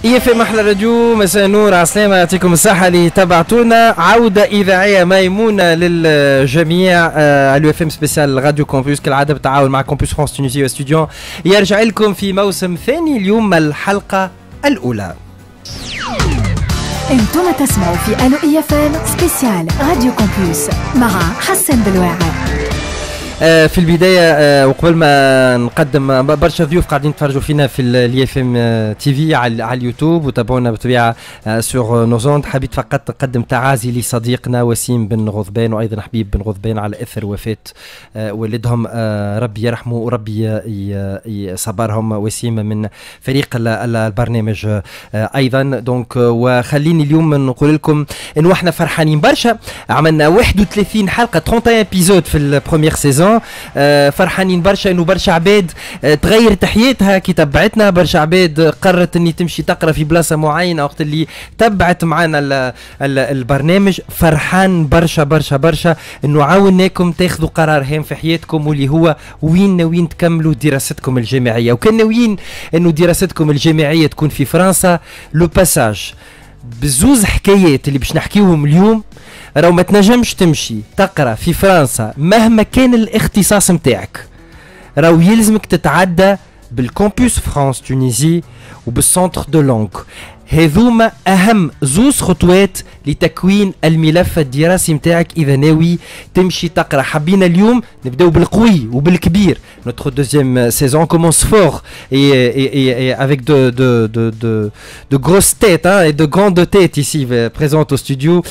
في محلى راديو مساء النور عسلامة يعطيكم الصحة اللي تابعتونا عودة إذاعية ميمونة للجميع على اف ام سبيسيال راديو كومبوس كالعادة بالتعاون مع كومبوس فرانس تونيزي واستوديون يرجع لكم في موسم ثاني اليوم الحلقة الأولى. انتم تسمعوا في ألو اي اف ام سبيسيال راديو كومبوس مع حسن بلواعي. في البدايه وقبل ما نقدم برشا ضيوف قاعدين يتفرجوا فينا في الاي اف ام تي في على اليوتيوب وتابعونا بالطبيعه سور نوزوند. حبيت فقط نقدم تعازي لصديقنا وسيم بن غضبان وايضا حبيب بن غضبان على اثر وفاه والدهم. ربي يرحمه وربي يصبرهم. وسيم من فريق البرنامج ايضا. دونك وخليني اليوم نقول لكم انه احنا فرحانين برشا. عملنا 31 حلقه 31 ابيزود في البروميير سيزون. فرحانين برشا انه برشا عباد تغيرت حياتها كي تبعتنا. برشا عباد قررت اني تمشي تقرا في بلاصه معينه وقت اللي تبعت معنا البرنامج. فرحان برشا برشا برشا انه عاوناكم تاخذوا قرار هام في حياتكم واللي هو وين ناويين تكملوا دراستكم الجامعيه. وكان ناويين انه دراستكم الجامعيه تكون في فرنسا. لو باساج بزوز حكايات اللي باش نحكيوهم اليوم راهو ما تنجمش تمشي تقرا في فرنسا مهما كان الاختصاص نتاعك. راهو يلزمك تتعدى بالكامبوس فرانس تونيزي وبالسنتر دو لونغ. هذوما اهم زوز خطوات لتكوين الملف الدراسي نتاعك اذا ناوي تمشي تقرا. حبينا اليوم نبداو بالقوي وبالكبير. Notre deuxième saison commence fort et avec de grosses têtes et de grandes têtes ici présentes au studio.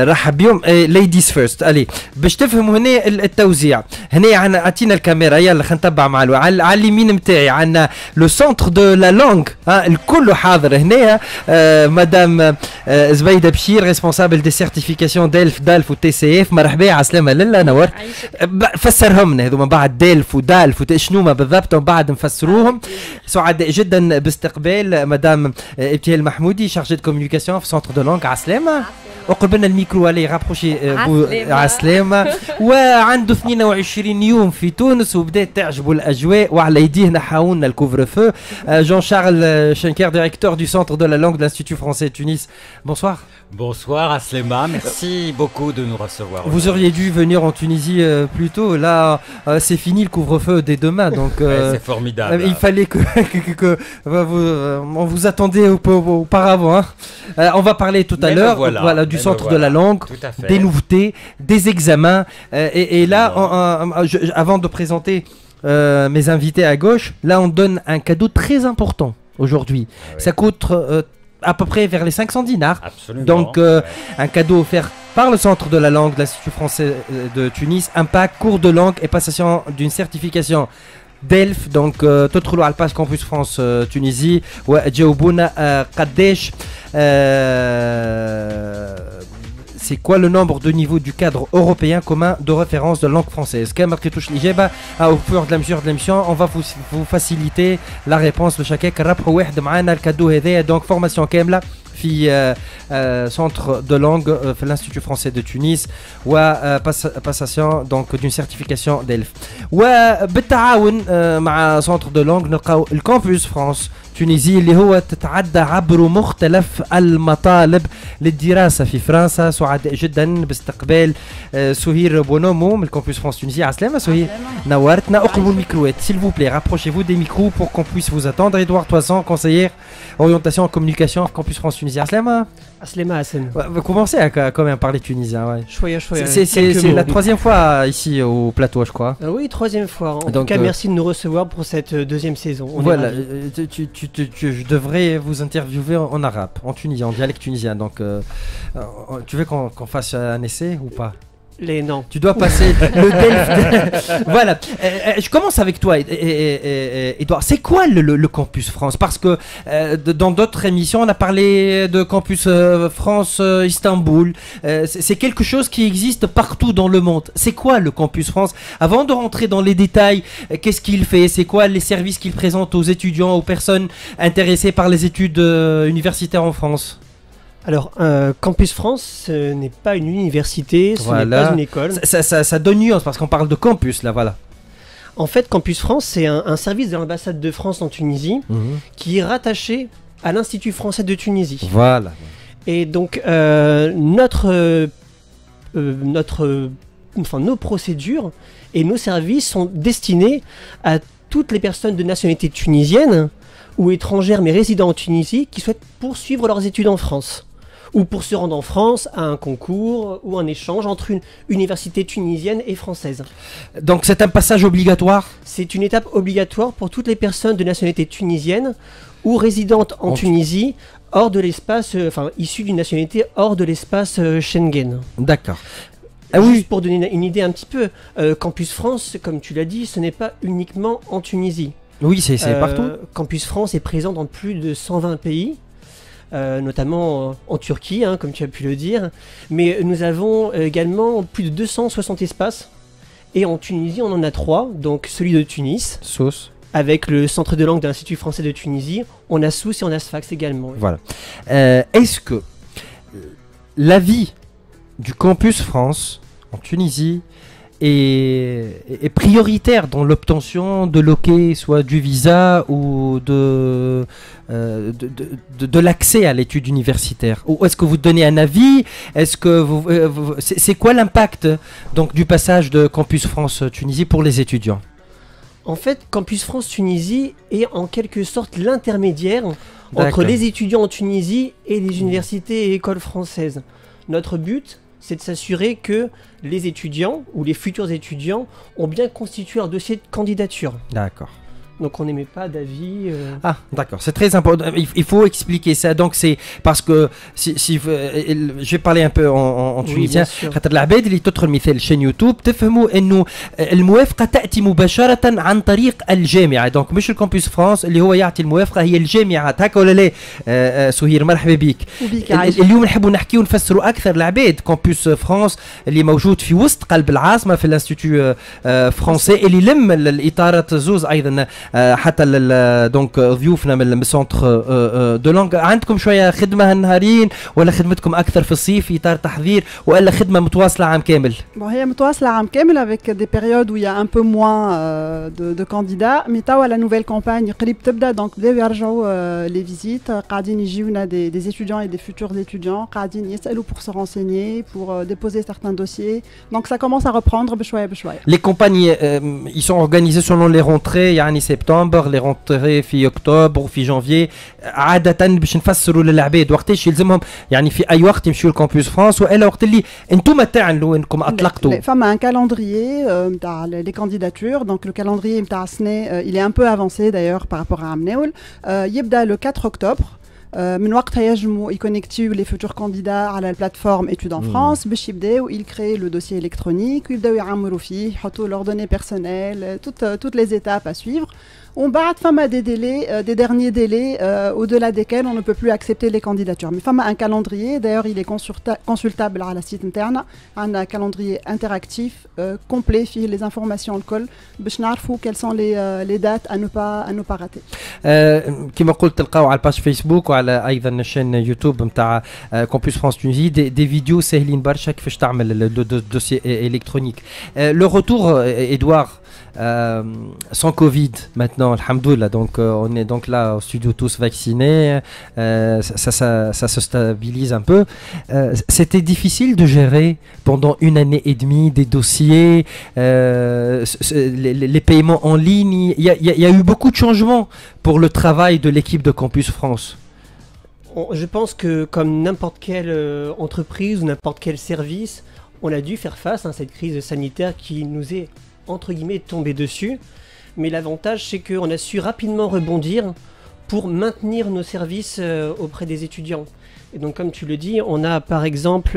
رحب بيهم. ladies first. allez باش تفهموا هنا التوزيع. هنا عطينا الكاميرا يلا خلينا نتبع مع على اليمين نتاعي عندنا لو سنتر دو لا لونغ. الكل حاضر هنا. مدام زبيده بشير ريسبونسابل دي سيرتيفيكاسيون دالف وتي سي اف. مرحبا عسلامه لله نورت. فسرهم لنا هذوما بعد دالف ودالف شنوما بالضبط ومن بعد نفسروهم. سعداء جدا باستقبال مدام ابتهال المحمودي شارجي دو كوميونيكاسيون في سنتر دو لونغ. عسلامه. وقبلنا الميكرو عليه رابروشي عسلامه. وعنده 22 يوم في تونس وبدات تعجبه الاجواء وعلى يديه نحاولنا الكوفر فو. جون شارل شنكر directeur du centre de la langue de l'Institut français de Tunis. Bonsoir. Bonsoir Aslema, merci beaucoup de nous recevoir. Vous auriez dû venir en Tunisie plus tôt. Là, c'est fini le couvre-feu dès demain. Donc, c'est formidable. Il fallait on vous attendait auparavant. On va parler tout à l'heure du centre de la langue, des nouveautés, des examens. Et là, avant de présenter mes invités à gauche, là on donne un cadeau très important aujourd'hui. Ça coûte à peu près vers les 500 dinars. Absolument. Donc un cadeau offert par le centre de la langue de l'Institut français de Tunis, un pack cours de langue et passation d'une certification DELF. Donc تدخلوا على الباج كامبوس فرانس تونيزي وتجاوبونا قداش c'est quoi le nombre de niveaux du cadre européen commun de référence de langue française. كما لقيتوش الإجابة au fur et à mesure de l'émission on va vous faciliter la réponse لشكاك. ربحوا واحد معانا الكادو هذايا. دونك فورماسيون كاملة في centre de langue في l'Institut français de Tunis و passation donc d'une certification DELF. وبالتعاون مع centre de langue نلقاو الكامبوس فرانس تونيزي اللي هو تتعدى عبر مختلف المطالب للدراسة في فرنسا. سعداء جدا باستقبال سهير بونومو من الكامبوس فرانس تونيزي. عسلامة سهير نورتنا. اقلبوا الميكروات s'il vous plaît, rapprochez-vous des micros pour qu'on puisse vous attendre. Edouard Toisan, conseillère orientation et communication campus France Tunisie. عسلامة. عسلامة Hassan. Vous commencez à quand même parler tunisien. Ouais. شوية. C'est la troisième fois ici au plateau je crois. Oui, troisième fois. En tout cas, merci de nous recevoir pour cette deuxième saison. Voilà, je devrais vous interviewer en arabe, en tunisien, en dialecte tunisien. Donc, tu veux qu'on fasse un essai ou pas? Les noms. Tu dois passer le DELF. Voilà. Je commence avec toi, Edouard. C'est quoi le campus France? Parce que dans d'autres émissions, on a parlé de campus France Istanbul. C'est quelque chose qui existe partout dans le monde. C'est quoi le campus France? Avant de rentrer dans les détails, qu'est-ce qu'il fait? C'est quoi les services qu'il présente aux étudiants, aux personnes intéressées par les études universitaires en France? Alors, Campus France, ce n'est pas une université, ce n'est pas une école. Ça donne nuance parce qu'on parle de campus là, voilà. En fait, Campus France, c'est un service de l'ambassade de France en Tunisie qui est rattaché à l'Institut français de Tunisie. Voilà. Et donc, nos procédures et nos services sont destinés à toutes les personnes de nationalité tunisienne ou étrangères mais résidant en Tunisie qui souhaitent poursuivre leurs études en France ou pour se rendre en France à un concours ou un échange entre une université tunisienne et française. Donc c'est un passage obligatoire? C'est une étape obligatoire pour toutes les personnes de nationalité tunisienne ou résidentes en Tunisie hors de l'espace, issues d'une nationalité hors de l'espace Schengen. D'accord. Juste pour donner une idée un petit peu, Campus France, comme tu l'as dit, ce n'est pas uniquement en Tunisie. Oui, c'est partout. Campus France est présent dans plus de 120 pays, notamment en Turquie, comme tu as pu le dire. Mais nous avons également plus de 260 espaces. Et en Tunisie, on en a 3, donc celui de Tunis. Sousse. Avec le centre de langue de l'Institut français de Tunisie. On a Sousse et on a Sfax également. Oui. Voilà. Est-ce que l'avis du Campus France en Tunisie est prioritaire dans l'obtention de l'OK, soit du visa ou de l'accès à l'étude universitaire? Ou est-ce que vous donnez un avis? Est-ce que c'est quoi l'impact donc du passage de Campus France Tunisie pour les étudiants? En fait, Campus France Tunisie est en quelque sorte l'intermédiaire entre les étudiants en Tunisie et les universités et écoles françaises. Notre but, c'est de s'assurer que les étudiants ou les futurs étudiants ont bien constitué leur dossier de candidature. D'accord. Donc on n'émet pas d'avis. Ah, d'accord, c'est très important. Il faut expliquer ça. Donc c'est parce que si je vais parler un peu en tunisien. خاطر العباد اللي تدخل مثال شين يوتيوب تفهموا انه الموافقه تاتي مباشره عن طريق الجامعه. دونك مش الكامبوس فرانس اللي هو يعطي الموافقه، هي الجامعات. هكا ولا لا؟ سهير مرحبا بك. اليوم نحبوا نحكيو ونفسروا اكثر العباد. كامبوس فرانس اللي موجود في وسط قلب العاصمه في الانستيتيو فرونسي اللي لم الاطارات زوز ايضا حتى دونك ضيوفنا من السونتر دو لونغ. عندكم شويه خدمه هالنهارين ولا خدمتكم اكثر في الصيف في اطار تحضير ولا خدمه متواصله عام كامل؟ هي متواصله عام كامل avec des périodes où il y a un peu moins de candidats. mais توا la nouvelle campagne قريب تبدا donc بداو يرجعوا les visites. قاعدين يجيونا des étudiants et des futurs étudiants قاعدين يسالوا pour se renseigner, pour déposer certains dossiers. donc ça commence à reprendre بشويه بشويه. Les campagnes ils sont organisées selon les rentrées يعني سبتمبر، les rentrées في اكتوبر وفي جانفي. عاده باش نفسروا للعباد وقتاش يلزمهم يعني في اي وقت يمشيوا لكامبوس فرانس والا وقت اللي انتم تعلنوا انكم اطلقتوا؟ فما un calendrier نتاع les candidatures. donc le calendrier نتاع السنه il est un peu avancé d'ailleurs par rapport à عمناول. يبدا le 4 octobre. من وقتها يجموا يكونيكتيو les futurs candidats على البلاتفورم études en France باش يبداو ils créent le dossier électronique ويبداو يعمروا فيه يحطوا leurs données personnelles, toutes les étapes à suivre. On bat des délais, des derniers délais au-delà desquels on ne peut plus accepter les candidatures. Mais un calendrier, d'ailleurs il est consultable à la site interne, un calendrier interactif complet sur les informations au col, باش نعرفوا quelles sont les dates à ne pas rater. كما قلت تلقاو على الباج فيسبوك وعلى ايضا الشين يوتيوب نتاع كامبوس فرانس تونيزي دي فيديو ساهلين برشا كيفاش تعمل الدوسي الكترونيك. لو روتور ادوار sans Covid maintenant, alhamdoulilah, donc on est donc là au studio tous vaccinés, ça se stabilise un peu. C'était difficile de gérer pendant une année et demie des dossiers, les paiements en ligne. Il y a eu beaucoup de changements pour le travail de l'équipe de Campus France. Je pense que comme n'importe quelle entreprise ou n'importe quel service, on a dû faire face à cette crise sanitaire qui nous est entre guillemets tombé dessus, mais l'avantage c'est qu'on a su rapidement rebondir pour maintenir nos services auprès des étudiants. Et donc comme tu le dis, on a par exemple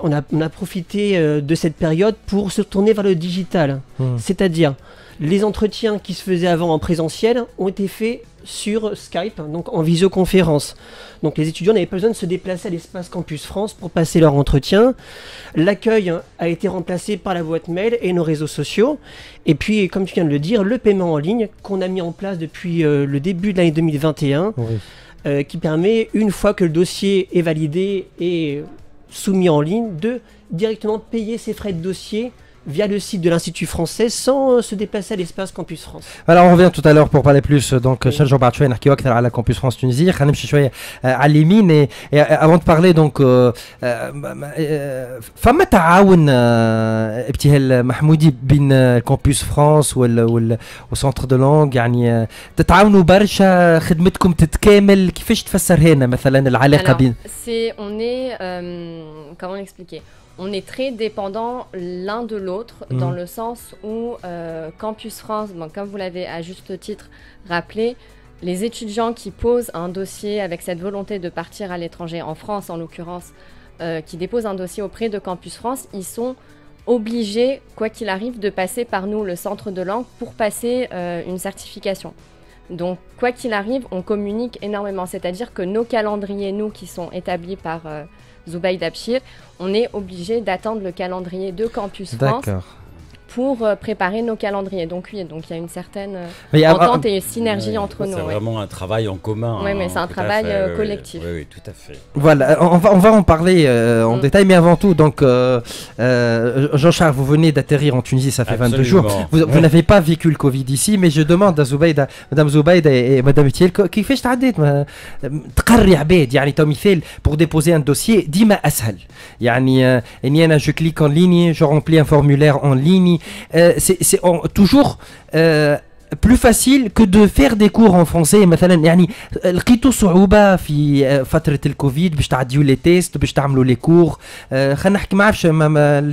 on a profité de cette période pour se tourner vers le digital, c'est-à-dire les entretiens qui se faisaient avant en présentiel ont été faits sur Skype, donc en visioconférence. Donc les étudiants n'avaient pas besoin de se déplacer à l'espace Campus France pour passer leur entretien. L'accueil a été remplacé par la boîte mail et nos réseaux sociaux. Et puis, comme tu viens de le dire, le paiement en ligne qu'on a mis en place depuis le début de l'année 2021, qui permet, une fois que le dossier est validé et soumis en ligne, de directement payer ses frais de dossier via le site de l'Institut français sans se déplacer à l'espace Campus France. Alors on revient tout à l'heure pour parler plus donc Charles بعد شويه نحكيو اكثر على Campus France Tunisie خلينا نمشي شويه على اليمين et avant de parler donc فما تعاون ابتهال محمودي بين Campus France والسنتر دو لونغ يعني تتعاونوا برشا خدمتكم تتكامل كيفاش تفسرها لنا مثلا العلاقه بين on est comment l'expliquer. On est très dépendants l'un de l'autre dans le sens où Campus France, bon, comme vous l'avez à juste titre rappelé, les étudiants qui posent un dossier avec cette volonté de partir à l'étranger, en France en l'occurrence, qui déposent un dossier auprès de Campus France, ils sont obligés, quoi qu'il arrive, de passer par nous, le centre de langue, pour passer une certification. Donc, quoi qu'il arrive, on communique énormément, c'est-à-dire que nos calendriers, nous, qui sont établis par Zubaïd Abshir, on est obligé d'attendre le calendrier de Campus France pour préparer nos calendriers. Donc oui, donc il y a une certaine entente et une synergie entre nous. C'est vraiment un travail en commun. Oui, mais c'est un travail collectif. Oui, oui, tout à fait. Voilà, on va en parler en détail, mais avant tout, donc Jean-Charles, vous venez d'atterrir en Tunisie, ça fait 22 jours. Vous n'avez pas vécu le Covid ici, mais je demande à Zubaïda, Madame Zubaïda et Madame Etiel, كيفاش تعديت تقري عباد يعني تو مثال pour déposer un dossier ديما أسهل يعني إني أنا je clique en ligne, je remplis un formulaire en ligne. C'est toujours plus facile que de faire des cours en français مثلا يعني لقيتوا صعوبة في فترة الكوفيد باش تعديوا لي تيست باش تعملوا لي كور خلينا نحكي ما عرفش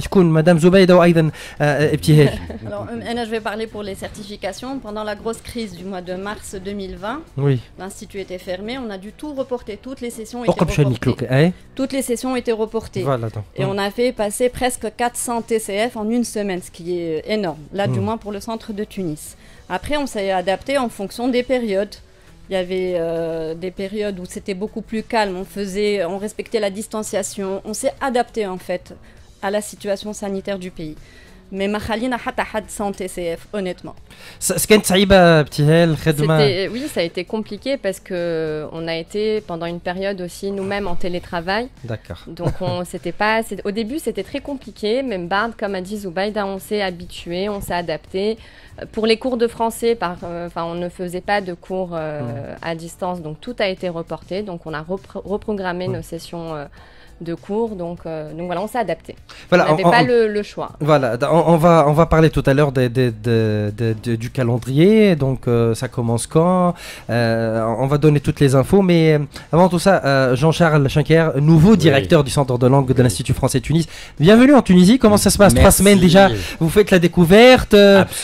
شكون مدام زبيدة وأيضا ابتهال. Alors, je vais parler pour les certifications. Pendant la grosse crise du mois de mars 2020, oui. L'institut était fermé, on a dû tout reporter, toutes les sessions étaient reportées. Toutes les sessions étaient reportées. Voilà, et on a fait passer presque 400 TCF en une semaine, ce qui est énorme, là du moins pour le centre de Tunis. Après, on s'est adapté en fonction des périodes. Il y avait des périodes où c'était beaucoup plus calme, on respectait la distanciation, on s'est adapté en fait à la situation sanitaire du pays. Mais ما خلينا حتى حد sans TCF, honnêtement. كانت صعيبة ابتهال الخدمة. Oui, ça a été compliqué parce que on a été pendant une période aussi nous-mêmes en télétravail. D'accord. Donc au début c'était très compliqué, même Bard, comme a dit Zubaïda, on s'est habitué, on s'est adapté. Pour les cours de français, on ne faisait pas de cours à distance, donc tout a été reporté. Donc on a reprogrammé nos sessions de cours, donc voilà, on s'est adapté. Voilà, on n'avait pas le choix. Voilà, on va parler tout à l'heure du calendrier, donc ça commence quand, on va donner toutes les infos, mais avant tout ça, Jean-Charles Schenker, nouveau directeur du centre de langue de l'Institut français Tunis. Bienvenue en Tunisie, comment ça se passe? 3 semaines déjà, vous faites la découverte,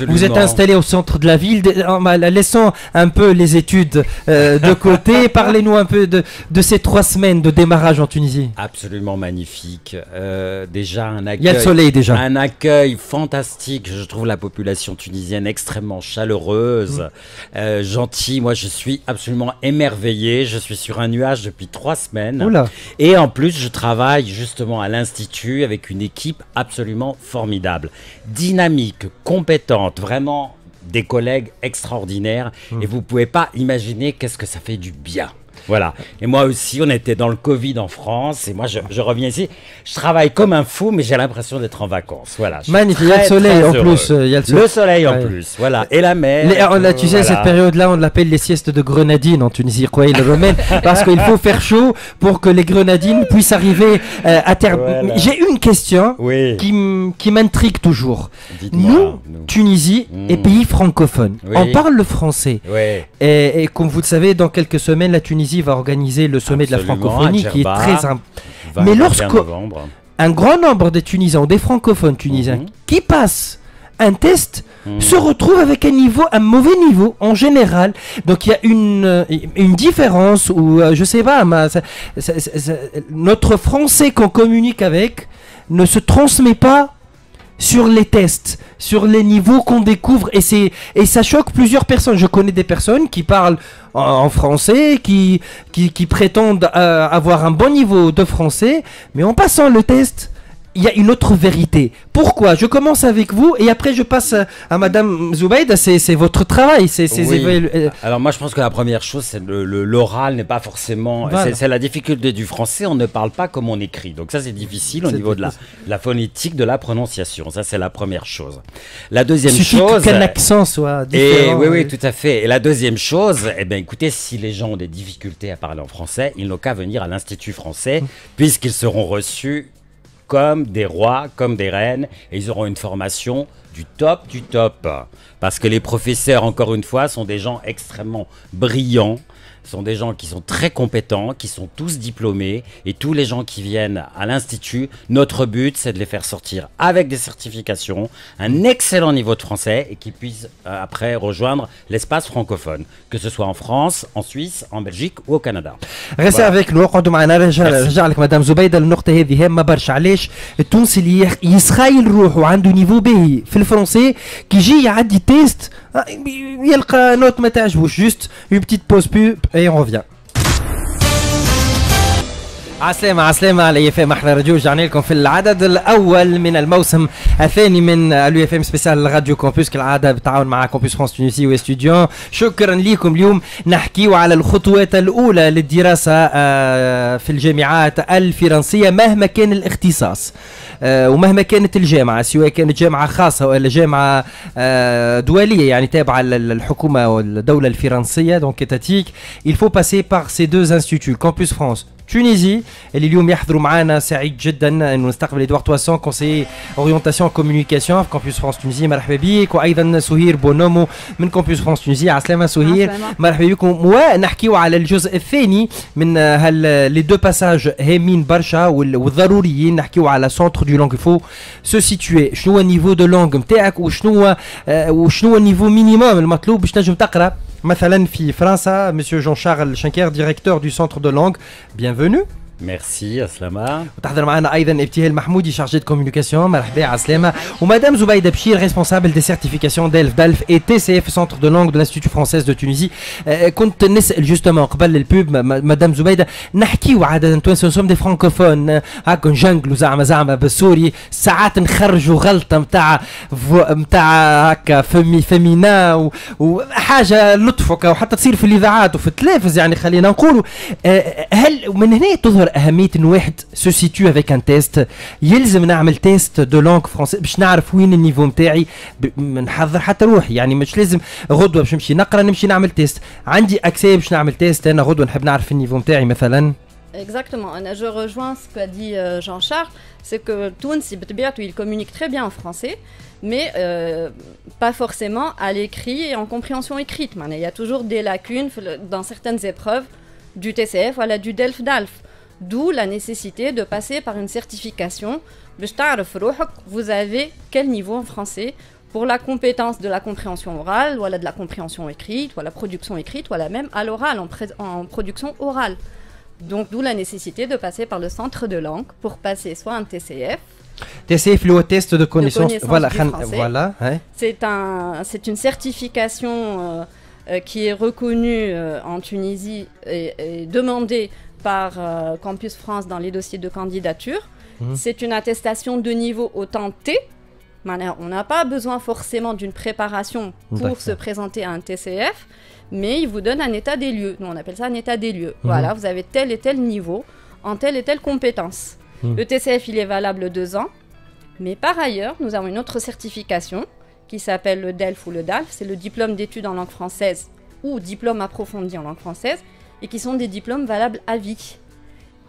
vous êtes installé au centre de la ville, laissons un peu les études de côté, parlez-nous un peu de ces 3 semaines de démarrage en Tunisie. Absolument magnifique. Déjà un accueil. Il y a le soleil déjà. Un accueil fantastique. Je trouve la population tunisienne extrêmement chaleureuse, gentille. Moi, je suis absolument émerveillé. Je suis sur un nuage depuis 3 semaines. Oula. Et en plus, je travaille justement à l'Institut avec une équipe absolument formidable, dynamique, compétente, vraiment des collègues extraordinaires. Et vous pouvez pas imaginer qu'est-ce que ça fait du bien. Voilà. Et moi aussi, on était dans le Covid en France. Et moi, je reviens ici. Je travaille comme un fou, mais j'ai l'impression d'être en vacances. Voilà. Magnifique. Il y a le soleil en plus. Le soleil en plus. Voilà. Et la mer. Tu sais, cette période-là, on l'appelle les siestes de grenadines en Tunisie. Croyez le romaine. Parce qu'il faut faire chaud pour que les grenadines puissent arriver à terme. Voilà. J'ai une question qui m'intrigue toujours. Nous, Tunisie et pays francophones, on parle le français. Et comme vous le savez, dans quelques semaines, la Tunisie va organiser le sommet de la francophonie qui est très important. Mais un grand nombre de Tunisiens, des francophones tunisiens qui passent un test se retrouvent avec un mauvais niveau en général. Donc il y a une différence où je sais pas, notre français qu'on communique avec ne se transmet pas sur les tests, sur les niveaux qu'on découvre, et ça choque plusieurs personnes. Je connais des personnes qui parlent en français, qui prétendent avoir un bon niveau de français, mais en passant le test, il y a une autre vérité. Pourquoi? Je commence avec vous et après je passe à Madame Zubaida. C'est votre travail. Alors moi je pense que la première chose, c'est l'oral n'est pas forcément... Voilà. C'est la difficulté du français, on ne parle pas comme on écrit. Donc ça c'est difficile au niveau de la phonétique, de la prononciation. Ça c'est la première chose. La deuxième chose... qu'un accent soit différent. Oui, tout à fait. Et la deuxième chose, eh bien écoutez, si les gens ont des difficultés à parler en français, ils n'ont qu'à venir à l'Institut français, puisqu'ils seront reçus comme des rois, comme des reines, et ils auront une formation du top. Parce que les professeurs, encore une fois, sont des gens extrêmement brillants, sont des gens qui sont très compétents, qui sont tous diplômés, et tous les gens qui viennent à l'Institut, notre but, c'est de les faire sortir avec des certifications, un excellent niveau de français, et qu'ils puissent après rejoindre l'espace francophone, que ce soit en France, en Suisse, en Belgique ou au Canada. Restez avec nous, قعدوا معنا. رجع لك مدام زبيدة. النقطة هذه هامة برشا. علاش التونسي اللي يسخايل روحه وعنده نيفو باهي في الفرنسي كي يجي يعدي تيست يلقى نوت ما تعجبوش. جوست une petite pause pub et on revient. عسلامة على اف ام احلى راديو. رجعنا لكم في العدد الاول من الموسم الثاني من اليو اف ام سبيسيال راديو كومبوس كالعاده بالتعاون مع كومبوس فرانس تونسي واستوديون. شكرا لكم. اليوم نحكيو على الخطوات الاولى للدراسه في الجامعات الفرنسيه مهما كان الاختصاص ومهما كانت الجامعه، سواء كانت جامعه خاصه ولا جامعه دوليه يعني تابعه للحكومه والدوله الفرنسيه دونك étatique. Il faut passer par ces deux instituts, Campus France Tunisie اللي اليوم يحضروا معنا. سعيد جدا انه نستقبل ادوار تواسون كونسي اورينتاسيون كوميونيكاسيون في كامبوس فرانس تونيزي. مرحبا بك. وايضا سهير بونومو من كامبوس فرانس تونيزي. عسلامة سهير. مرحبا بكم. ونحكيو على الجزء الثاني من لي دو باساج هامين برشا والضروريين. نحكيو على سونتر دو لونغ. فو سو سيتوي شنو هو النيفو دو لونغ نتاعك وشنو هو النيفو مينيموم المطلوب باش تنجم تقرا مثلا في فرنسا. Monsieur Jean-Charles Schenker, directeur du centre de langue, bienvenue. Merci Aslama. وتحضر معنا ايضا ابتهال محمودي شارجي دو كوميونيكاسيون. مرحبا عسلامة. ومدام زبيدة بشير ريسبونسابل دي سيرتيفيكاسيون دالف اي تي سي اف سنتر دو لونغ دو لانستيتو فرونسيز دو تونيزي. كنت نسال جوستومون قبل البوب مدام زبيدة نحكيو عاده توانسه سوم دي فرانكوفون هاكا نجنقلوا زعما بالسوري ساعات نخرجوا غلطه نتاع هكا فيمينا وحاجه لطف وحتى تصير في الاذاعات وفي التلفز يعني خلينا نقولوا. هل من هنا تظهر أهمية إن واحد سو سيتو افيك ان تيست؟ يلزم نعمل تيست دو لونغ فرونسي باش نعرف وين النيفو نتاعي نحضر حتى روحي يعني مش لازم غدوة باش نمشي نقرا نمشي نعمل تيست. عندي أكسي باش نعمل تيست أنا غدوة نحب نعرف النيفو نتاعي مثلا. Exactement. Je rejoins ce qu'a dit Jean-Charles, c'est que Tounes, il communique très bien en français, mais pas forcément à l'écrit et en compréhension écrite. Il y a toujours des lacunes dans certaines épreuves du TCF ou du DELF-DALF. D'où la nécessité de passer par une certification. Vous avez quel niveau en français pour la compétence de la compréhension orale, ou de la compréhension écrite, ou la production écrite, ou même à l'oral, en production orale. Donc d'où la nécessité de passer par le centre de langue pour passer soit un TCF. TCF, le test de connaissance. Voilà. C'est une certification qui est reconnue en Tunisie et demandée par Campus France dans les dossiers de candidature. C'est une attestation de niveau autant T. On n'a pas besoin forcément d'une préparation pour se présenter à un TCF, mais il vous donne un état des lieux. Nous, on appelle ça un état des lieux. Voilà, vous avez tel et tel niveau en telle et telle compétence. Le TCF, il est valable 2 ans, mais par ailleurs, nous avons une autre certification qui s'appelle le DELF ou le DALF. C'est le diplôme d'études en langue française ou diplôme approfondi en langue française, et qui sont des diplômes valables à vie.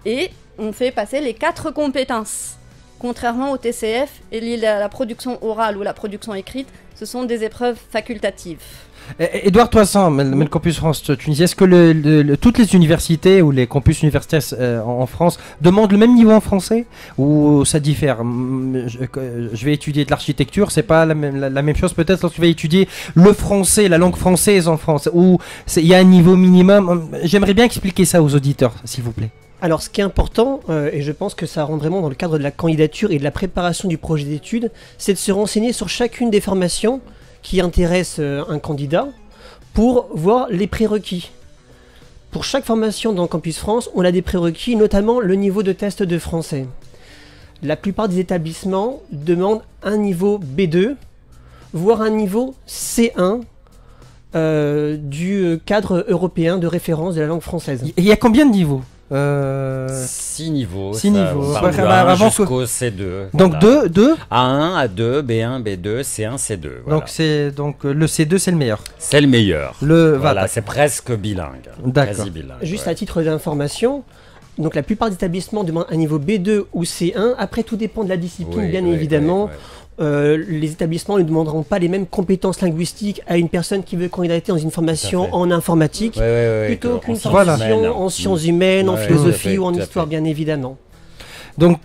Et on fait passer les 4 compétences. Contrairement au TCF, la production orale ou la production écrite, ce sont des épreuves facultatives. Edouard Toissan, le Campus France Tunisie, est-ce que toutes les universités ou les campus universitaires en France demandent le même niveau en français ou ça diffère? Je vais étudier de l'architecture, c'est pas la même chose peut-être lorsque je vais étudier le français, la langue française en France, où il y a un niveau minimum. J'aimerais bien expliquer ça aux auditeurs, s'il vous plaît. Alors ce qui est important, et je pense que ça rentre vraiment dans le cadre de la candidature et de la préparation du projet d'études, c'est de se renseigner sur chacune des formations qui intéressent un candidat pour voir les prérequis. Pour chaque formation dans Campus France, on a des prérequis, notamment le niveau de test de français. La plupart des établissements demandent un niveau B2, voire un niveau C1 du cadre européen de référence de la langue française. Il y a combien de niveaux 6 niveaux. 6 niveaux. On part du A1 jusqu'au C2. Donc voilà. 2 A1, A2, B1, B2, C1, C2. Voilà. Donc le C2 c'est le meilleur. C'est le meilleur. Voilà, c'est presque bilingue. D'accord. Quasi bilingue. Juste à titre d'information, donc la plupart des établissements demandent un niveau B2 ou C1. Après, tout dépend de la discipline, bien évidemment. Les établissements ne demanderont pas les mêmes compétences linguistiques à une personne qui veut candidater dans une formation en informatique, plutôt qu'une formation en sciences humaines, en philosophie ou en histoire, bien évidemment. Donc,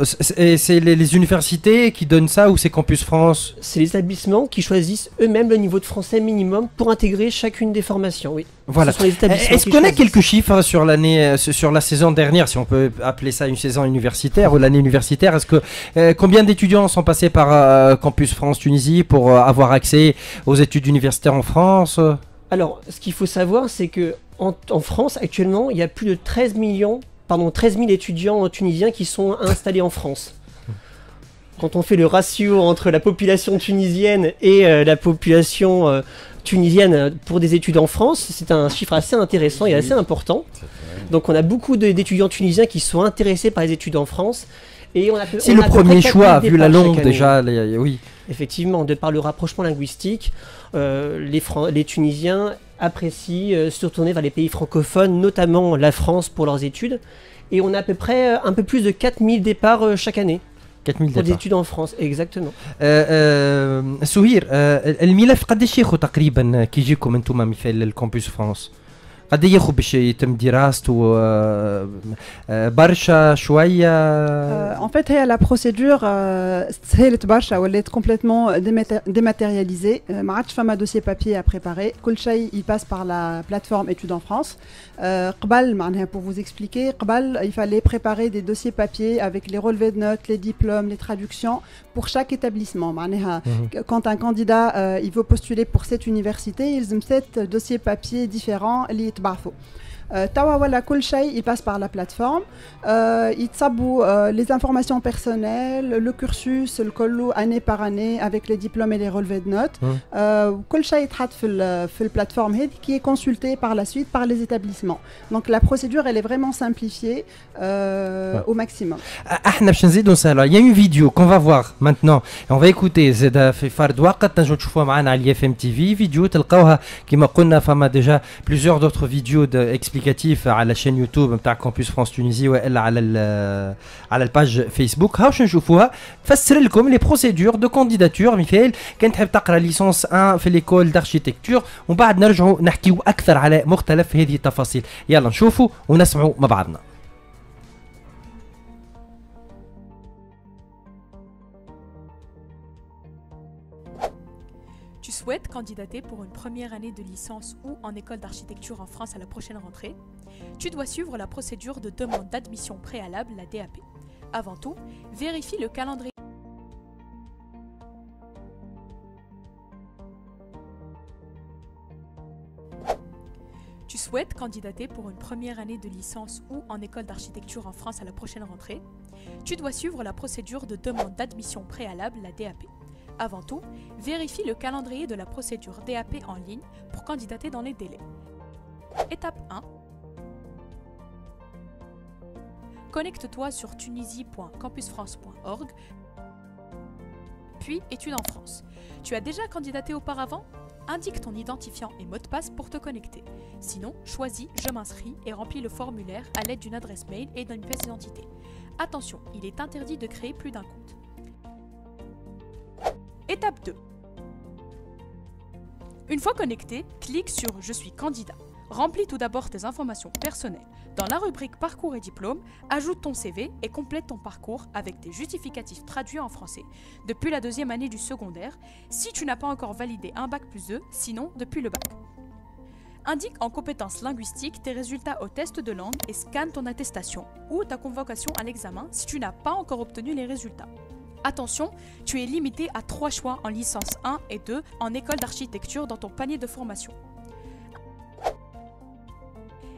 c'est les universités qui donnent ça ou c'est Campus France? C'est les établissements qui choisissent eux-mêmes le niveau de français minimum pour intégrer chacune des formations, oui. Voilà. Est-ce qu'on a quelques chiffres sur l'année, sur la saison dernière, si on peut appeler ça une saison universitaire ou l'année universitaire? Est-ce que combien d'étudiants sont passés par Campus France Tunisie pour avoir accès aux études universitaires en France? Alors, ce qu'il faut savoir, c'est que en France, actuellement, il y a plus de 13 000 étudiants tunisiens qui sont installés en France. Quand on fait le ratio entre la population tunisienne et la population tunisienne pour des études en France, c'est un chiffre assez intéressant et assez important. Donc on a beaucoup d'étudiants tunisiens qui sont intéressés par les études en France. C'est le premier choix, vu la langue déjà, oui. Effectivement, de par le rapprochement linguistique, les Tunisiens apprécient se tourner vers les pays francophones, notamment la France pour leurs études. Et on a à peu près un peu plus de 4000 départs chaque année. 4000 pour des études en France, exactement. سهير الملف قداش ياخذ تقريبا كي يجيكم انتم مثال الكامبوس فرانس؟ قد ياخذ باش يتم دراسته برشا شويه؟ En fait, la procédure سهلت برشا ولات complètement dématérialisée. ما عادش فما dossier papier à préparer. كل شيء il passe par la plateforme Études en France. قبل معناها pour vous expliquer, قبل il fallait préparer des dossiers papier avec les relevés de notes, les diplômes, les traductions pour chaque établissement. معناها quand un candidat il veut postuler pour cette université, il a 7 dossiers papier différents اللي يتبعثوا. توا ولا كل شيء il passe par la plateforme. يتصبوا les informations personnelles, le cursus الكل année par année avec les diplômes et les relevés de notes. كل شيء يتحط في الplateforme هذه qui est consulté par la suite par les établissements. Donc la procédure elle est vraiment simplifiée au maximum. احنا باش نزيدوا نسهلوا. Il y a une vidéo qu'on va voir maintenant. On va écouter زاد في فرد وقت تنجموا تشوفوها معنا على اف ام تي في فيديو تلقاوها كما قلنا فما ديجا plusieurs d'autres vidéos explicatifs على chaîne يوتيوب نتاع كامبوس فرانس تونيزي والا على الباج فيسبوك. هاوش نشوفوها تفسر لكم لي بروسيدور دو كانديداتور. مثال كان تحب تقرا ليسونس 1 في ليكول داركتيكتور ومن بعد نرجعوا نحكيو اكثر على مختلف هذه التفاصيل. يلا نشوفوا ونسمعوا مع بعضنا. Tu souhaites candidater pour une première année de licence ou en école d'architecture en France à la prochaine rentrée? Tu dois suivre la procédure de demande d'admission préalable, la DAP. Avant tout, vérifie le calendrier. Tu souhaites candidater pour une première année de licence ou en école d'architecture en France à la prochaine rentrée? Tu dois suivre la procédure de demande d'admission préalable, la DAP. Avant tout, vérifie le calendrier de la procédure DAP en ligne pour candidater dans les délais. Étape 1. Connecte-toi sur tunisie.campusfrance.org, puis Études en France. Tu as déjà candidaté auparavant? Indique ton identifiant et mot de passe pour te connecter. Sinon, choisis « Je m'inscris » et remplis le formulaire à l'aide d'une adresse mail et d'une pièce d'identité. Attention, il est interdit de créer plus d'un compte. Étape 2. Une fois connecté, clique sur « Je suis candidat ». Remplis tout d'abord tes informations personnelles. Dans la rubrique « Parcours et diplôme », ajoute ton CV et complète ton parcours avec tes justificatifs traduits en français depuis la 2e année du secondaire, si tu n'as pas encore validé un bac+2, sinon depuis le bac. Indique en compétences linguistiques tes résultats au test de langue et scanne ton attestation ou ta convocation à l'examen si tu n'as pas encore obtenu les résultats. Attention, tu es limité à 3 choix en licence 1 et 2 en école d'architecture dans ton panier de formation.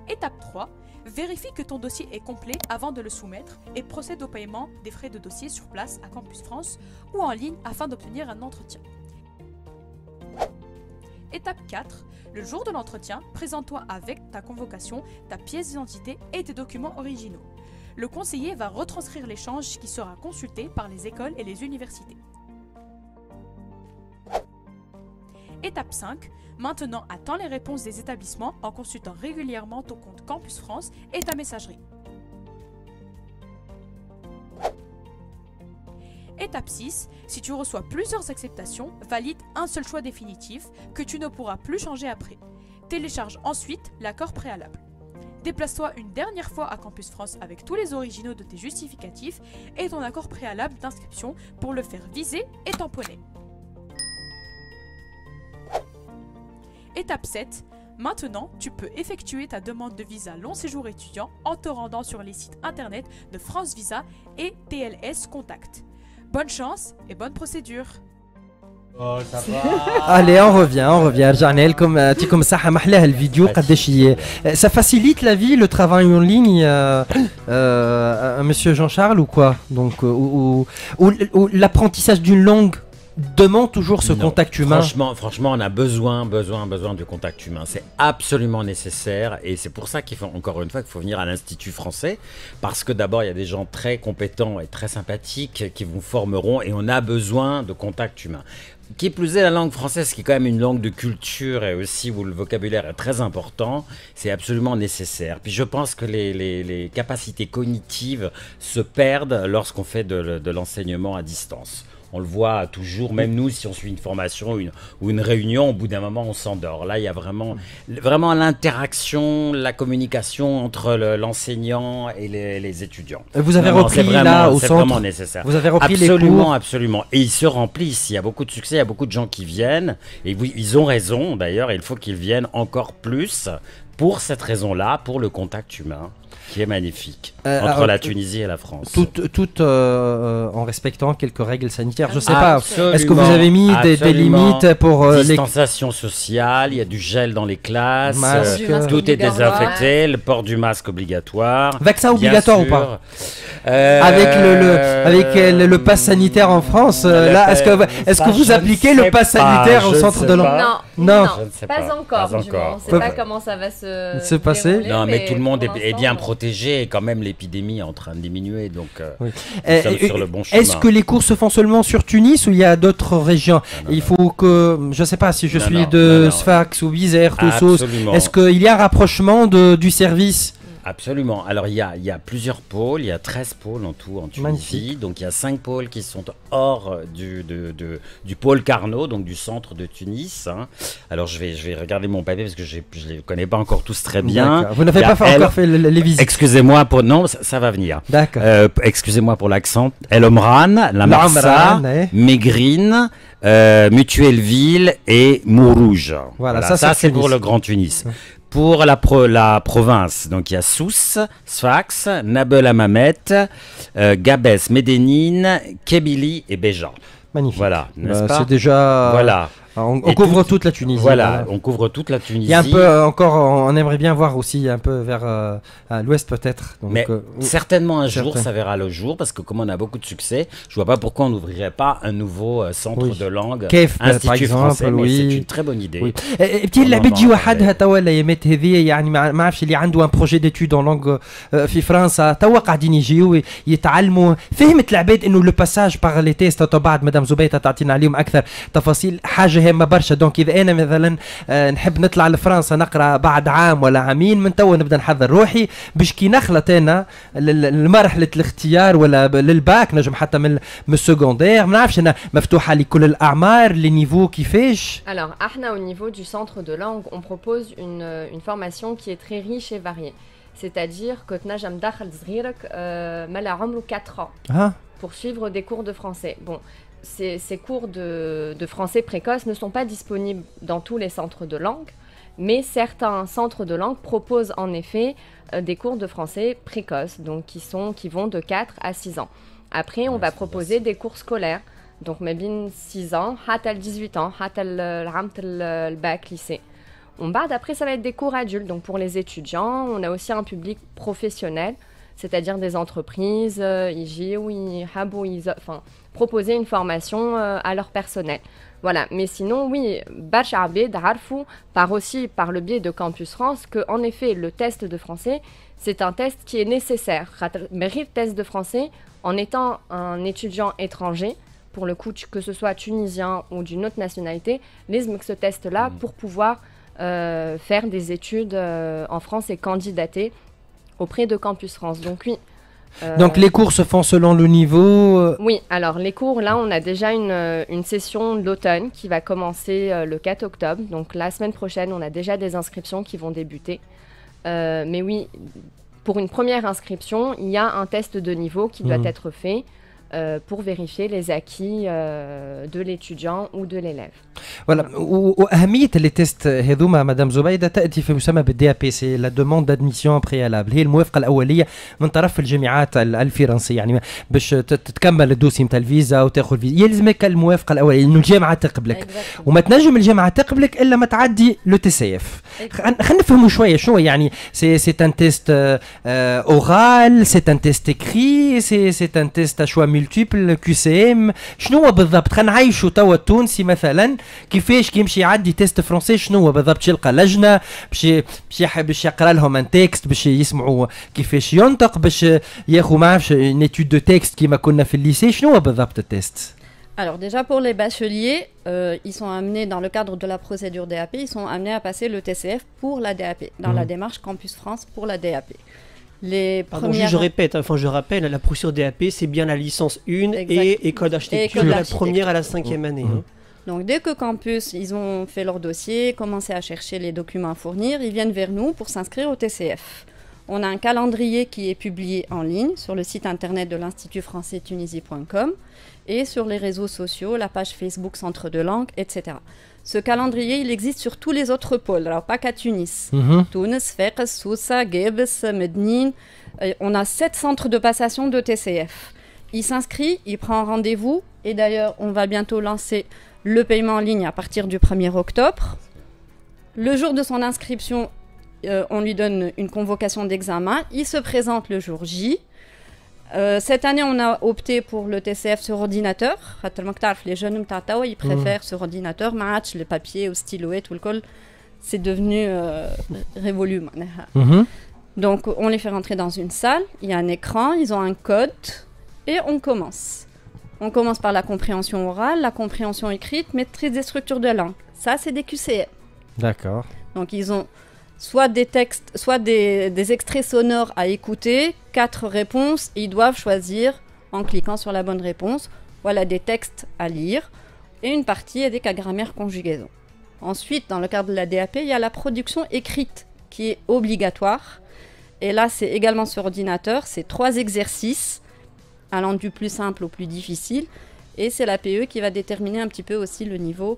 Étape 3. Vérifie que ton dossier est complet avant de le soumettre et procède au paiement des frais de dossier sur place à Campus France ou en ligne afin d'obtenir un entretien. Étape 4. Le jour de l'entretien, présente-toi avec ta convocation, ta pièce d'identité et tes documents originaux. Le conseiller va retranscrire l'échange qui sera consulté par les écoles et les universités. Étape 5. Maintenant, attends les réponses des établissements en consultant régulièrement ton compte Campus France et ta messagerie. Étape 6. Si tu reçois plusieurs acceptations, valide un seul choix définitif que tu ne pourras plus changer après. Télécharge ensuite l'accord préalable. Déplace-toi une dernière fois à Campus France avec tous les originaux de tes justificatifs et ton accord préalable d'inscription pour le faire viser et tamponner. Étape 7. Maintenant, tu peux effectuer ta demande de visa long séjour étudiant en te rendant sur les sites internet de France Visa et TLS Contact. Bonne chance et bonne procédure. Oh, ça va. Allez, on revient. رجعنا لكم يعطيكم الصحة محلاها الفيديو قداش ça facilite la vie le travail en ligne monsieur Jean-Charles ou quoi donc ou l'apprentissage d'une langue demande toujours ce contact humain. Franchement, on a besoin du contact humain. C'est absolument nécessaire et c'est pour ça qu'il faut, encore une fois, qu'il faut venir à l'Institut français parce que d'abord, il y a des gens très compétents et très sympathiques qui vous formeront et on a besoin de contact humain. Qui plus est, la langue française, qui est quand même une langue de culture et aussi où le vocabulaire est très important, c'est absolument nécessaire. Puis je pense que les capacités cognitives se perdent lorsqu'on fait de l'enseignement à distance. On le voit toujours, même nous, si on suit une formation ou une réunion, au bout d'un moment, on s'endort. Là, il y a vraiment l'interaction, la communication entre l'enseignant et les étudiants. Vous avez repris là au centre. C'est vraiment nécessaire. Vous avez repris les cours. Absolument. Et ils se remplissent. Il y a beaucoup de succès, il y a beaucoup de gens qui viennent. Et oui, ils ont raison, d'ailleurs, et il faut qu'ils viennent encore plus pour cette raison-là, pour le contact humain. Qui est magnifique entre la Tunisie et la France. Tout en respectant quelques règles sanitaires. Je ne sais pas. Est-ce que vous avez mis des limites pour distanciation sociale? Il y a du gel dans les classes. Tout est désinfecté. Le port du masque obligatoire. Vaccin obligatoire ou pas? Avec le pass sanitaire en France, là, est-ce que vous appliquez le pass sanitaire au centre de langue? Non, pas encore. On ne sait pas comment ça va se passer. Non, mais tout le monde est bien protégé et quand même l'épidémie est en train de diminuer, donc nous sommes sur le bon chemin. Est-ce que les cours se font seulement sur Tunis ou il y a d'autres régions? Il faut que, je ne sais pas si je suis de Sfax ou Bizerte ou Sousse, est-ce qu'il y a un rapprochement du service? Absolument. Alors, il y a plusieurs pôles. Il y a 13 pôles en tout en Tunisie. Magnifique. Donc, il y a 5 pôles qui sont hors du pôle Carnot, donc du centre de Tunis. Hein. Alors, je vais regarder mon papier parce que je ne les connais pas encore tous très bien. Vous n'avez pas encore fait les visites. Excusez-moi pour... Non, ça va venir. D'accord. Excusez-moi pour l'accent. El Omran, La Marsa, Mégrine, Mutuelleville et Mourouge. Voilà, ça c'est pour le Grand Tunis. Pour la province, donc il y a Sousse, Sfax, Nabel Hammamet, Gabès, Médénine, Kébili et Béja. Magnifique. Voilà, n'est-ce pas? C'est déjà... Voilà. On couvre toute la Tunisie. Voilà, on couvre toute la Tunisie. Il y a un peu encore, on aimerait bien voir aussi un peu vers l'ouest peut-être. Mais certainement un jour ça verra le jour parce que comme on a beaucoup de succès, je vois pas pourquoi on n'ouvrirait pas un nouveau centre de langue, Institut français, mais c'est une très bonne idée. بتي اللعبة تجي وحدها توا الايامات هذه يعني ما عرفش اللي عنده ان بروجي ديتود اون لونغ في فرنسا توا قاعدين يجيو يتعلموا فهمت العباد انه لو باساج باغ لي تيست بعد مدام زبيته تعطينا عليهم اكثر تفاصيل حاجه هامه برشا دونك اذا انا مثلا نحب نطلع لفرنسا نقرا بعد عام ولا عامين من توا نبدا نحضر روحي باش كي نخلط انا لمرحله الاختيار ولا للباك نجم حتى من السكوندير ما نعرفش انا مفتوحه لكل الاعمار لي نيفو كيفاش. Alors Ahna, au niveau du centre de langue, on propose une formation qui est très riche et variée. C'est-à-dire que تنجم داخل صغيرك ما عمره 4 ans pour suivre des cours de français. Bon, ces cours de français précoce ne sont pas disponibles dans tous les centres de langue, mais certains centres de langue proposent en effet des cours de français précoce, donc qui vont de 4 à 6 ans. Après, on va proposer des cours scolaires, donc même 6 ans, حتى 18 ans, حتى le bac lycée. Après, ça va être des cours adultes. Donc, pour les étudiants, on a aussi un public professionnel, c'est-à-dire des entreprises, proposer une formation à leur personnel. Voilà, mais sinon, oui, Barcha Abed Arfou part aussi par le biais de Campus France qu'en effet, le test de français, c'est un test qui est nécessaire. Mais le test de français, en étant un étudiant étranger, pour le coup, que ce soit tunisien ou d'une autre nationalité, l'ISM ce test-là pour pouvoir faire des études en France et candidater auprès de Campus France. Donc oui. Donc les cours se font selon le niveau Oui, alors les cours, là, on a déjà une session d'automne qui va commencer le 4 octobre. Donc la semaine prochaine, on a déjà des inscriptions qui vont débuter. Mais oui, pour une première inscription, il y a un test de niveau qui doit être fait pour vérifier les acquis de l'étudiant ou de l'élève. Voilà. وأهمية les tests هذوما مدام زبيدة تأتي في مسمى بالدي بي سي لا دوموند دادميسيون بريالابل هي الموافقة الأولية من طرف الجامعات الفرنسية يعني باش تكمل الدوسي نتاع الفيزا وتاخذ الفيزا يلزمك الموافقة الأولية إنه الجامعة تقبلك وما تنجم الجامعة تقبلك إلا ما تعدي لو تي سي اف. خلينا نفهموا شوية شنو يعني سي ان تيست اورال سي ان تيست اكري سي ان تيست شوا ملتيبل كيو سي ام شنو هو بالضبط. خلينا نعيشوا توا التونسي مثلا كيفاش كيمشي يعدي تيست فرونسي شنو هو بالضبط. يلقى لجنه باش يقرا لهم ان تكست باش يسمعوا كيفاش ينطق باش ياخذوا ما عرفش une étude de texte كيما كنا في الليسي شنو هو بالضبط التيست. Alors déjà pour les bacheliers, ils sont amenés dans le cadre de la procédure DAP, ils sont amenés à passer le TCF pour la DAP, dans la démarche Campus France pour la DAP. Je répète, enfin je rappelle, la procédure DAP c'est bien la licence 1 et école d'architecture de la première à la 5e année. Donc dès que Campus, ils ont fait leur dossier, commencé à chercher les documents à fournir, ils viennent vers nous pour s'inscrire au TCF. On a un calendrier qui est publié en ligne sur le site internet de l'Institut français Tunisie.com et sur les réseaux sociaux, la page Facebook Centre de langue, etc. Ce calendrier, il existe sur tous les autres pôles, alors pas qu'à Tunis. Tunis, Fès, Sousa, Gebes, Mednin. On a 7 centres de passation de TCF. Il s'inscrit, il prend rendez-vous et d'ailleurs, on va bientôt lancer le paiement en ligne à partir du 1er octobre. Le jour de son inscription, on lui donne une convocation d'examen. Il se présente le jour J. Cette année, on a opté pour le TCF sur ordinateur. Les jeunes, ils préfèrent sur ordinateur. Match, les papiers au stylo et tout le col. C'est devenu révolu. Donc, on les fait rentrer dans une salle. Il y a un écran, ils ont un code et on commence. On commence par la compréhension orale, la compréhension écrite, maîtrise des structures de langue. Ça, c'est des QCM. D'accord. Donc, ils ont soit des textes, soit des extraits sonores à écouter, 4 réponses, et ils doivent choisir en cliquant sur la bonne réponse. Voilà des textes à lire et une partie avec la grammaire conjugaison. Ensuite, dans le cadre de la DAP, il y a la production écrite qui est obligatoire. Et là, c'est également sur ordinateur, c'est 3 exercices allant du plus simple au plus difficile. Et c'est la PE qui va déterminer un petit peu aussi le niveau,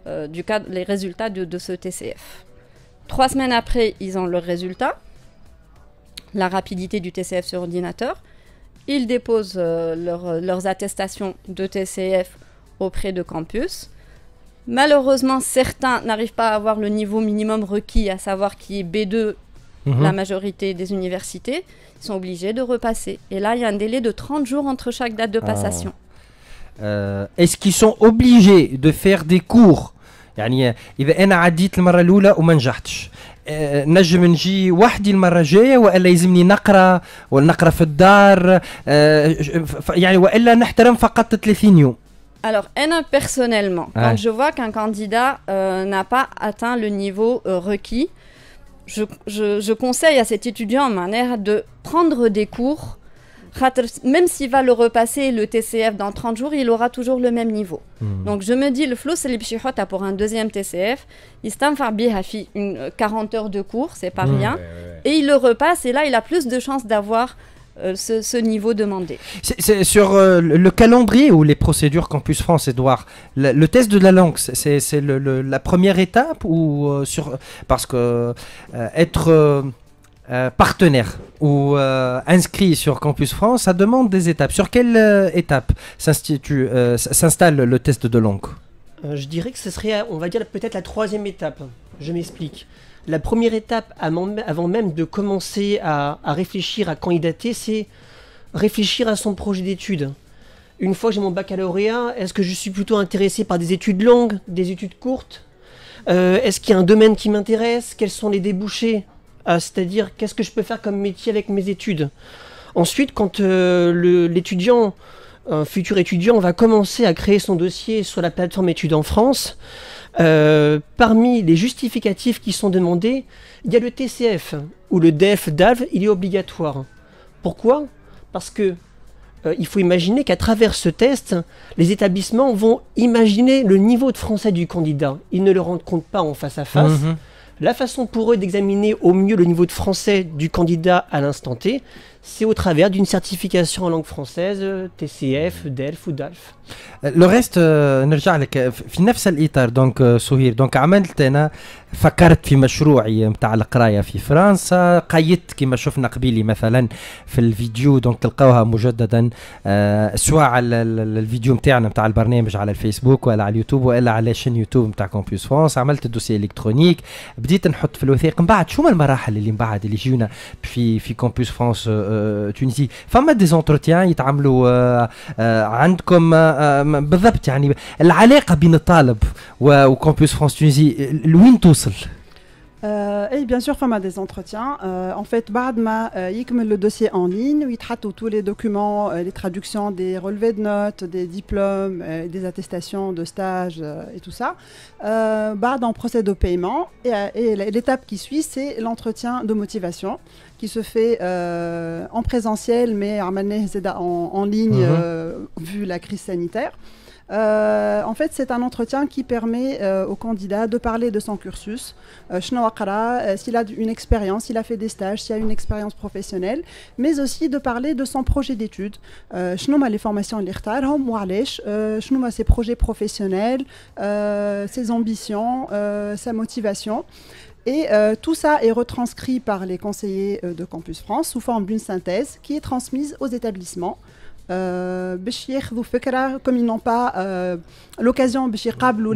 les résultats de ce TCF. 3 semaines après, ils ont leurs résultats, la rapidité du TCF sur ordinateur. Ils déposent leurs attestations de TCF auprès de Campus. Malheureusement, certains n'arrivent pas à avoir le niveau minimum requis, à savoir qui est B2, la majorité des universités. Ils sont obligés de repasser. Et là, il y a un délai de 30 jours entre chaque date de passation. Est-ce qu'ils sont obligés de faire des cours يعني إذا أنا عديت المرة الأولى وما نجحتش نجم نجي وحدي المرة الجاية وإلا يلزمني نقرأ ولا نقرأ في الدار يعني وإلا نحترم فقط 30 يوم. Alors, personnellement, quand je vois qu'un candidat n'a pas atteint le niveau requis, je conseille à cet étudiant en manière de prendre des cours. Même s'il va le repasser, le TCF dans 30 jours, il aura toujours le même niveau. Donc je me dis, le flou, c'est les pour un deuxième TCF. Il s'est une 40 heures de cours, c'est pas rien. Et il le repasse, et là, il a plus de chances d'avoir ce niveau demandé. C'est sur le calendrier ou les procédures Campus France, Edouard, le test de la langue, c'est la première étape ou parce que être... partenaire ou inscrit sur Campus France, ça demande des étapes. Sur quelle étape s'installe le test de langue? Je dirais que ce serait, on va dire, peut-être la 3e étape. Je m'explique. La première étape, avant même de commencer à réfléchir à candidater, c'est réfléchir à son projet d'études. Une fois que j'ai mon baccalauréat, est-ce que je suis plutôt intéressé par des études longues, des études courtes? Est-ce qu'il y a un domaine qui m'intéresse? Quels sont les débouchés? C'est-à-dire, qu'est-ce que je peux faire comme métier avec mes études? Ensuite, quand l'étudiant, un futur étudiant, va commencer à créer son dossier sur la plateforme Études en France, parmi les justificatifs qui sont demandés, il y a le TCF, ou le DEF-DALV, il est obligatoire. Pourquoi? Parce que il faut imaginer qu'à travers ce test, les établissements vont imaginer le niveau de français du candidat. Ils ne le rendent compte pas en face à face. La façon pour eux d'examiner au mieux le niveau de français du candidat à l'instant T, c'est au travers d'une certification en langue française, TCF, DELF ou DALF. Le reste نرجع لك في نفس الإطار دونك سهير دونك عملت أنا فكرت في مشروعي متاع القراية في فرنسا قيدت كما شفنا قبيلي مثلا في الفيديو دونك تلقاوها مجددا سواء على الفيديو متاعنا متاع البرنامج على الفيسبوك ولا على اليوتيوب ولا على شين يوتيوب متاع كومبيوس فرانس عملت الدوسي الكترونيك بديت نحط في الوثائق من بعد شو المراحل اللي من بعد اللي يجيونا في كومبيوس فرانس تونسي فما دي زونتروتيان يتعاملوا عندكم بالضبط يعني العلاقة بين الطالب وكومبيوس فرانس تونسي لوين توصل؟ Et bien sûr, femme a des entretiens. En fait, بعد يكمل le dossier en ligne où il traite tous les documents, les traductions des relevés de notes, des diplômes, des attestations de stage et tout ça. بعد on procède au paiement et l'étape qui suit, c'est l'entretien de motivation qui se fait en présentiel mais en ligne vu la crise sanitaire. En fait, c'est un entretien qui permet au candidat de parler de son cursus, s'il a une expérience, s'il a fait des stages, s'il a une expérience professionnelle, mais aussi de parler de son projet d'études. Les formations ses projets professionnels, ses ambitions, sa motivation. Et tout ça est retranscrit par les conseillers de Campus France sous forme d'une synthèse qui est transmise aux établissements. Comme ils n'ont pas l'occasion de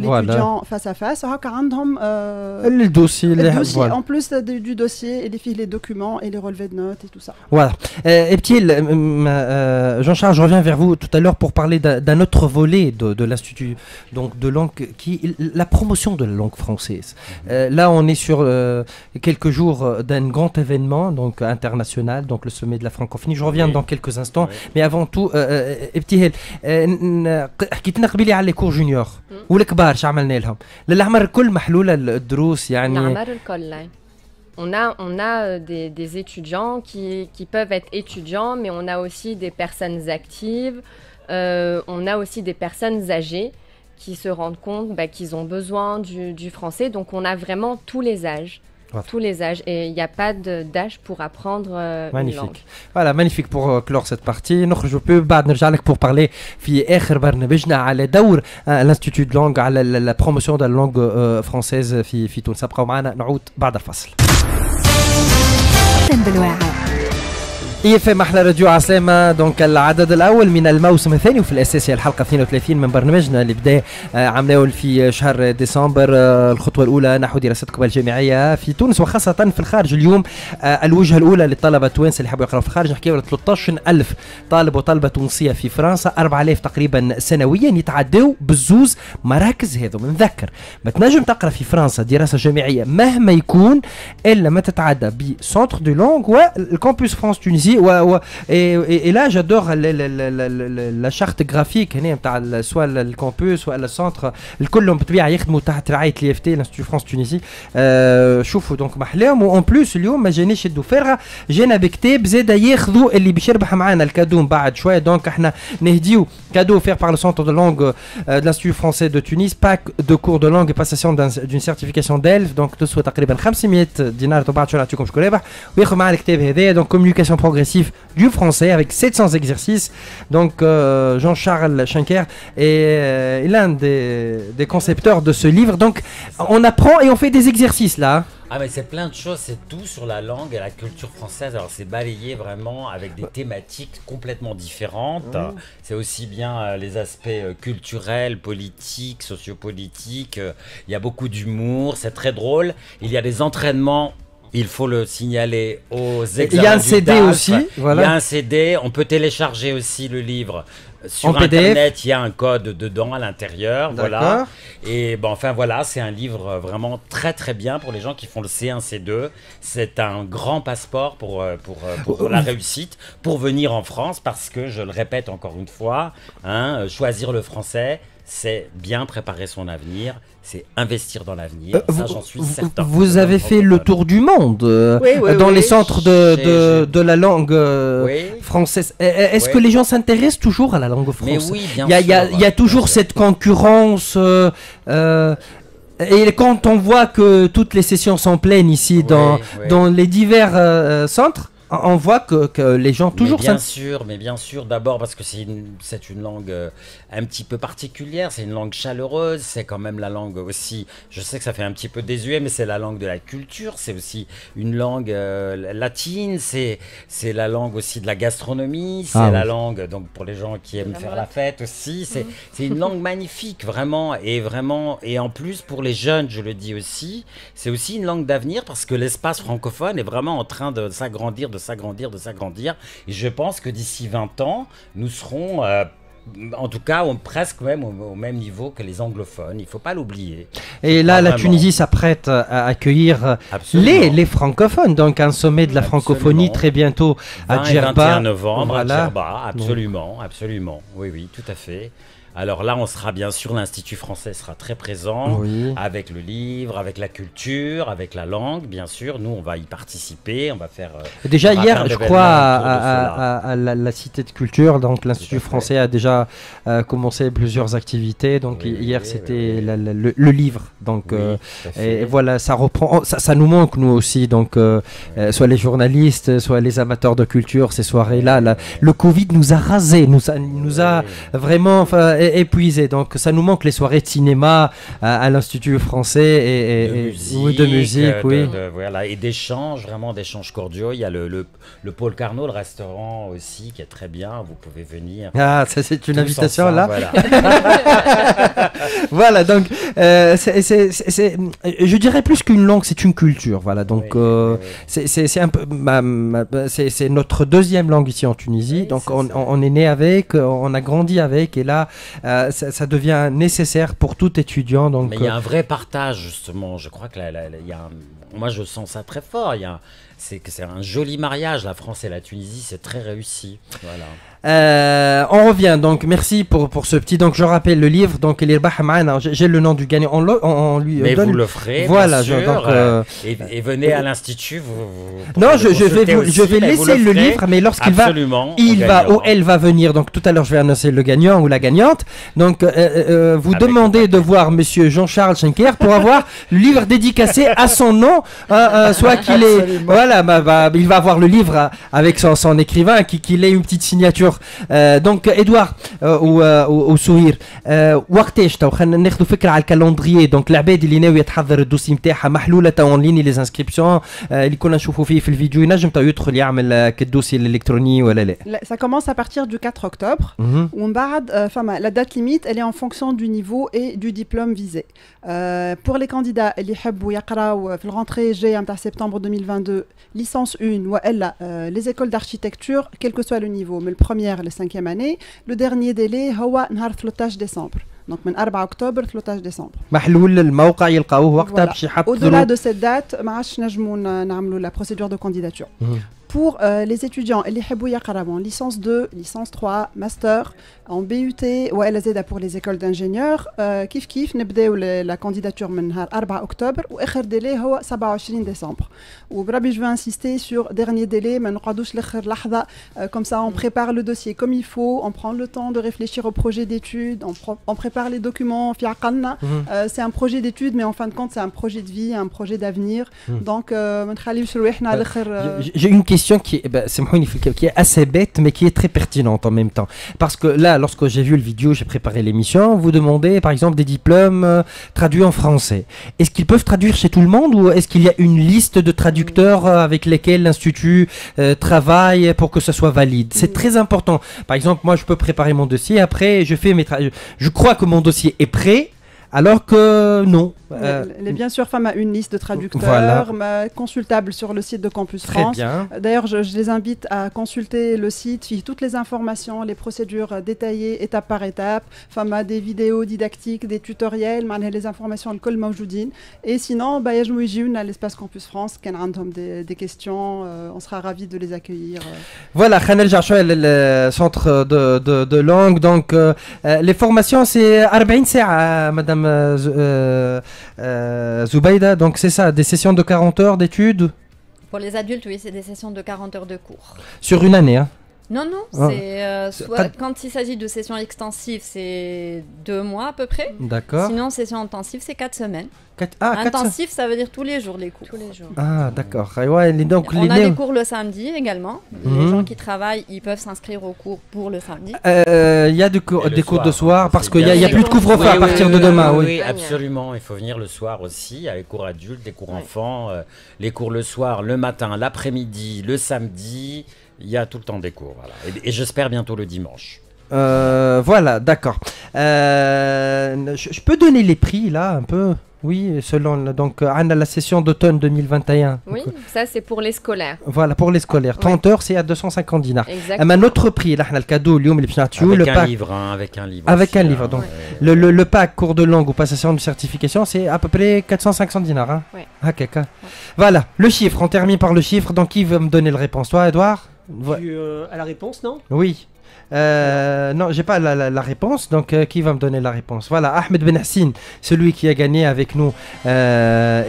l'étudiant face à face, le dossier en plus du dossier et les documents et les relevés de notes et tout ça. Voilà. Et petit, Jean-Charles, je reviens vers vous tout à l'heure pour parler d'un autre volet de l'Institut donc de langue, la promotion de la langue française. Là, on est sur quelques jours d'un grand événement donc international, donc le sommet de la francophonie. Je reviens dans quelques instants, mais avant tout ابتهال حكيت لنا قبيلي على لي كور جونيور والكبار شو عملنا لهم للعمر الكل محلوله الدروس يعني العمر الكل on a des étudiants qui peuvent être étudiants mais on a aussi des personnes actives on a aussi des personnes âgées qui se rendent compte qu'ils ont besoin du français donc on a vraiment tous les âges. Tous les âges et il n'y a pas d'âge pour apprendre une langue. Voilà, magnifique pour clore cette partie. نخرج peu بعد نرجع لك pour parler في آخر برنامجنا على دور l'Institut de langue على la promotion de la langue française في تونس. ابقوا معنا نعود بعد الفصل. IFM أحلى راديو عسلامة دونك العدد الأول من الموسم الثاني وفي الأساس هي الحلقة 32 من برنامجنا اللي بدا عملناه في شهر ديسمبر الخطوة الأولى نحو دراسة قبل جامعية في تونس وخاصة في الخارج. اليوم الوجهة الأولى للطلبة التوانسة اللي حبوا يقراوا في الخارج نحكيو على 13,000 طالب وطالبة تونسية في فرنسا 4,000 تقريبا سنويا يتعداو بالزوز مراكز هذو. نذكر ما تنجم تقرا في فرنسا دراسة جامعية مهما يكون إلا ما تتعدى بسنتر دو لونغ والكامبوس فرانس تونسي et là j'adore la charte graphique هنا نتاع سواء الكامبوس ولا السنتر الكلهم بالطبيعه يخدموا تحت رعايه لي اف تي الانستيتيو فرانس تونسي. شوفوا دونك محلاهم وان بلوس اليوم ما جانيش يدوا فارغه جانا بكتاب زاد ياخذوا اللي باش يربح معانا الكادو من بعد شويه. دونك احنا نهديو كادو offert par le centre de langue de l'Institut français de Tunis pack de cours de langue et passation d'une certification d'ELF donc تسوى تقريبا 500 دينار وبعد شو نعطيكم شكون رابح وياخذ معنا الكتاب هذايا دونك communication progressive du français avec 700 exercices. Donc Jean-Charles Schenker est l'un des concepteurs de ce livre. Donc on apprend et on fait des exercices là. Ah mais c'est plein de choses, c'est tout sur la langue et la culture française. Alors c'est balayé vraiment avec des thématiques complètement différentes. C'est aussi bien les aspects culturels, politiques, sociopolitiques. Il y a beaucoup d'humour, c'est très drôle. Il y a des entraînements. Il faut le signaler aux examens. Il y a un CD DAF. aussi. Voilà. Il y a un CD. On peut télécharger aussi le livre. Sur en PDF. Internet, il y a un code dedans à l'intérieur. Voilà. Et bon, enfin voilà, c'est un livre vraiment très très bien pour les gens qui font le C1, C2. C'est un grand passeport pour la réussite, pour venir en France, parce que, je le répète encore une fois, hein, choisir le français, c'est bien préparer son avenir, c'est investir dans l'avenir. Ça, j'en suis certain. Vous avez fait le tour du monde dans les centres de la langue française. Est-ce que les gens s'intéressent toujours à la langue française? Mais oui, bien sûr. Il y a toujours cette concurrence. Et quand on voit que toutes les sessions sont pleines ici dans les divers centres, on voit que les gens toujours... Mais bien sûr, d'abord parce que c'est une langue un petit peu particulière, c'est une langue chaleureuse, c'est quand même la langue aussi, je sais que ça fait un petit peu désuet, mais c'est la langue de la culture, c'est aussi une langue latine, c'est la langue aussi de la gastronomie, c'est la langue, donc pour les gens qui aiment faire la fête aussi, c'est une langue magnifique, vraiment, et en plus pour les jeunes, je le dis aussi, c'est aussi une langue d'avenir parce que l'espace francophone est vraiment en train de s'agrandir, et je pense que d'ici 20 ans, nous serons en tout cas presque même au même niveau que les anglophones, il ne faut pas l'oublier. Et là, la Tunisie s'apprête à accueillir les francophones, donc un sommet de la francophonie très bientôt à Djerba. 21 novembre à Djerba, absolument, oui, tout à fait. Alors là, on sera bien sûr, l'Institut français sera très présent, avec le livre, avec la culture, avec la langue, bien sûr. Nous, on va y participer, on va faire... Déjà hier, je crois, à la Cité de Culture, donc l'Institut français a déjà commencé plusieurs activités. Donc hier, c'était le livre. Donc, et voilà, ça reprend, ça nous manque, nous aussi. Donc, soit les journalistes, soit les amateurs de culture, ces soirées-là. Le Covid nous a rasés, nous a vraiment... épuisé, donc ça nous manque les soirées de cinéma à l'Institut français de musique, voilà, et d'échanges, vraiment d'échanges cordiaux. Il y a le Paul Carnot, le restaurant aussi, qui est très bien, vous pouvez venir. Ah, ça c'est une invitation ensemble, là. Voilà, voilà, donc je dirais plus qu'une langue, c'est une culture, voilà, donc c'est un peu c'est notre deuxième langue ici en Tunisie, donc on est né avec, on a grandi avec, et là ça devient nécessaire pour tout étudiant. Donc, mais il y a un vrai partage, justement. Je crois que moi, je sens ça très fort. C'est un joli mariage. La France et la Tunisie, c'est très réussi. Voilà. On revient, donc merci pour ce petit. Donc je rappelle le livre, donc j'ai le nom du gagnant, on lui mais donne. Vous le ferez, voilà, bien sûr, donc, et venez à l'Institut. Non, je vais laisser le livre, mais lorsqu'il va ou elle va venir, donc tout à l'heure je vais annoncer le gagnant ou la gagnante. Donc vous demandez de voir Monsieur Jean-Charles Schenker pour avoir le livre dédicacé à son nom, soit qu'il est, voilà, il va avoir le livre avec son écrivain, qu'il ait une petite signature. دونك ادوار وسهير وقتاش تو خلينا ناخذ فكره على الكالندريي دونك العباد اللي ناويه تحضر الدوسي نتاعها محلوله تو اون ليني لي انسكريبسيون اللي كنا نشوفوا فيه في الفيديو ينجم تو يدخل يعمل كالدوسي الالكتروني ولا لا. Ça commence à partir du 4 octobre. ومن بعد la date limite elle est en fonction du niveau et du diplôme visé. Pour les candidats اللي يحبوا يقراو في الرنتري الجايه نتاع سبتمبر 2022 licence 1 والا les écoles d'architecture quel que soit le niveau, mais le premier la 5e année, le dernier délai هو نهار 13 décembre. Donc من 4 octobre 13 décembre. محلول الموقع يلقاوه وقتها باش يحطوا. Au-delà de cette date, ما عادش نجموا نعملوا la procédure de candidature. Pour les étudiants اللي يحبوا يقراو en licence 2, licence 3, master, en BUT ou LZA pour les écoles d'ingénieurs, كيف نبداو la candidature من نهار 4 octobre واخر délai هو 27 décembre. وبربي je veux insister sur dernier délai, ما نقعدوش لاخر لحظه, comme ça on prépare le dossier comme il faut, on prend le temps de réfléchir au projet d'études, on prépare les documents في عقلنا. C'est un projet d'études mais en fin de compte c'est un projet de vie, un projet d'avenir. Donc ما نخليوش روحنا لاخر. J'ai une question question qui est assez bête, mais qui est très pertinente en même temps. Parce que là, lorsque j'ai vu le vidéo, j'ai préparé l'émission, vous demandez par exemple des diplômes traduits en français. Est-ce qu'ils peuvent traduire chez tout le monde ou est-ce qu'il y a une liste de traducteurs avec lesquels l'Institut travaille pour que ce soit valide? C'est très important. Par exemple, moi, je peux préparer mon dossier, après, je fais je crois que mon dossier est prêt, alors que non. Elle est bien sûr femme à une liste de traducteurs consultable sur le site de Campus France. D'ailleurs, je les invite à consulter le site, toutes les informations, les procédures détaillées étape par étape, femme à des vidéos didactiques, des tutoriels, les informations de Kol Mawjoudine. Et sinon, يجموا يجيونا à l'espace Campus France, كان عندهم des questions, on sera ravis de les accueillir. Voilà, خلينا شوية le centre de langue. Donc les formations c'est 40 ساعة madame Zubaida, donc c'est ça, des sessions de 40 heures d'études? Pour les adultes, oui, c'est des sessions de 40 heures de cours. Sur une année, hein? Non, c'est quand il s'agit de sessions extensives, c'est 2 mois à peu près. D'accord. Sinon, session intensive, c'est 4 semaines. Intensif, ça veut dire tous les jours les cours. Tous les jours. Ah, d'accord. Ouais, donc, on a des cours le samedi également. Les gens qui travaillent, ils peuvent s'inscrire aux cours pour le samedi. Il y a des cours de soir parce qu'il n'y a plus de couvre-feu à partir de demain. Oui, absolument. Il faut venir le soir aussi. Il y a les cours adultes, les cours enfants, les cours le soir, le matin, l'après-midi, le samedi. Il y a tout le temps des cours. Voilà. Et j'espère bientôt le dimanche. Voilà, d'accord. Je peux donner les prix là un peu? Oui, selon donc la session d'automne 2021. Oui, ça c'est pour les scolaires. Voilà, pour les scolaires. 30 heures, c'est à 250 dinars. Exactement. Un autre prix, là, le cadeau, avec un livre. Avec un livre. Donc, le pack cours de langue ou passation de certification, c'est à peu près 400-500 dinars. Hein. Ouais. Voilà, le chiffre, on termine par le chiffre. Donc, qui veut me donner la réponse? Toi, Edouard? À la réponse, non? Oui. Non, j'ai pas la réponse, donc qui va me donner la réponse? Voilà, Ahmed Ben Hassine, celui qui a gagné avec nous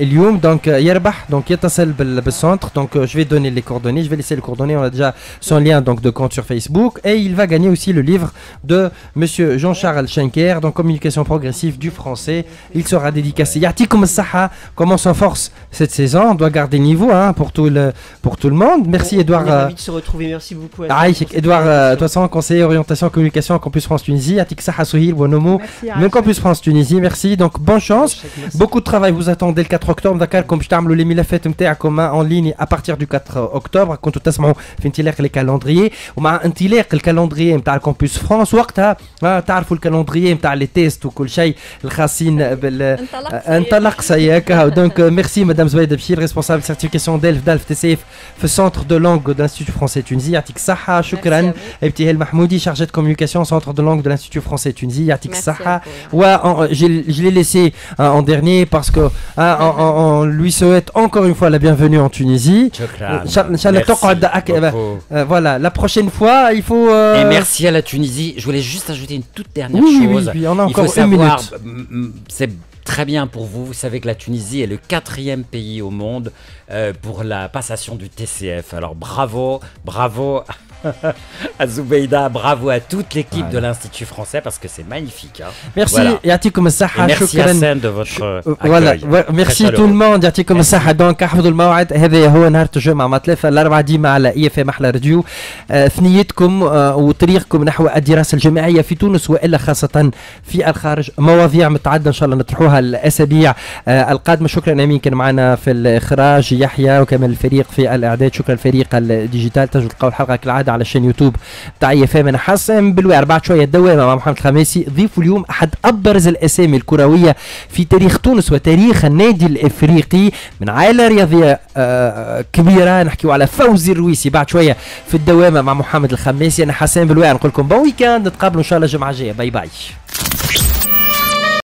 Elioum, donc Yerbah, donc Yatasel Bel Centre, donc je vais donner les coordonnées, je vais laisser les coordonnées, on a déjà son lien donc de compte sur Facebook, et il va gagner aussi le livre de monsieur Jean-Charles Schenker, donc communication progressive du français. Il sera dédicacé. Yatikoum Saha commence en force cette saison, on doit garder le niveau pour tout le monde. Merci Edouard. On est ravis de se retrouver, merci beaucoup. Edouard, de toute façon, conseiller orientation communication Campus France Tunisie, Atik Saha Souhil, Bonomo, même Campus France Tunisie, merci. Donc bonne chance, beaucoup de travail vous attendez le 4 octobre. D'accord, comme je t'ai les milafet نتاعكم en ligne à partir du 4 octobre. كنتوا تسمعوا في انطلاق الكالندريي ومع انطلاق الكالندريي نتاع الكامبوس فرانس وقتها تعرفوا الكالندريي نتاع لي تيست وكل شيء الخاصين انطلق سياك. Donc merci madame Zouaïda Bchir, responsable certification d'ALF TCF في centre de langue de l'Institut français Tunisie. Yatik Saha, shukran. Ibtihel Mahmoudi, chargé de communication au centre de langue de l'Institut français Tunisie. Yatik Saha. Ouais, je l'ai laissé en dernier parce que on lui souhaite encore une fois la bienvenue en Tunisie. Voilà, la prochaine fois, il faut. Et merci à la Tunisie. Je voulais juste ajouter une toute dernière chose. Oui, on a encore il faut savoir, une minute. C'est très bien pour vous. Vous savez que la Tunisie est le 4e pays au monde pour la passation du TCF. Alors bravo à Zubeida, bravo à toute l'équipe de l'Institut français parce que c'est magnifique. Merci, Yatikoum Saha. Merci Hassan de votre voilà, merci tout le monde. Yatikoum Saha. Donc حفظوا الموعد هذا هو نهار الجمعة مع 3 ديما على IFM أحلى راديو. ثنيتكم وطريقكم نحو الدراسة الجامعية في تونس وإلا خاصة في الخارج. مواضيع متعددة إن شاء الله نطرحوها الأسابيع القادمة. شكرا أمين كان معنا في الإخراج يحيى وكمان الفريق في الإعداد. شكرا فريق الديجيتال. تجدوا تلقاو الحلقة كالعادة على الشان يوتيوب تاع IFM. انا حاسم بالواعر بعد شويه الدوامه مع محمد الخميسي. ضيفوا اليوم احد ابرز الاسامي الكرويه في تاريخ تونس وتاريخ النادي الافريقي من عائله رياضيه كبيره. نحكيو على فوزي الرويسي بعد شويه في الدوامه مع محمد الخميسي. انا حاسم بالواعر نقول لكم بون ويكاند. نتقابلوا ان شاء الله الجمعه الجايه. باي باي.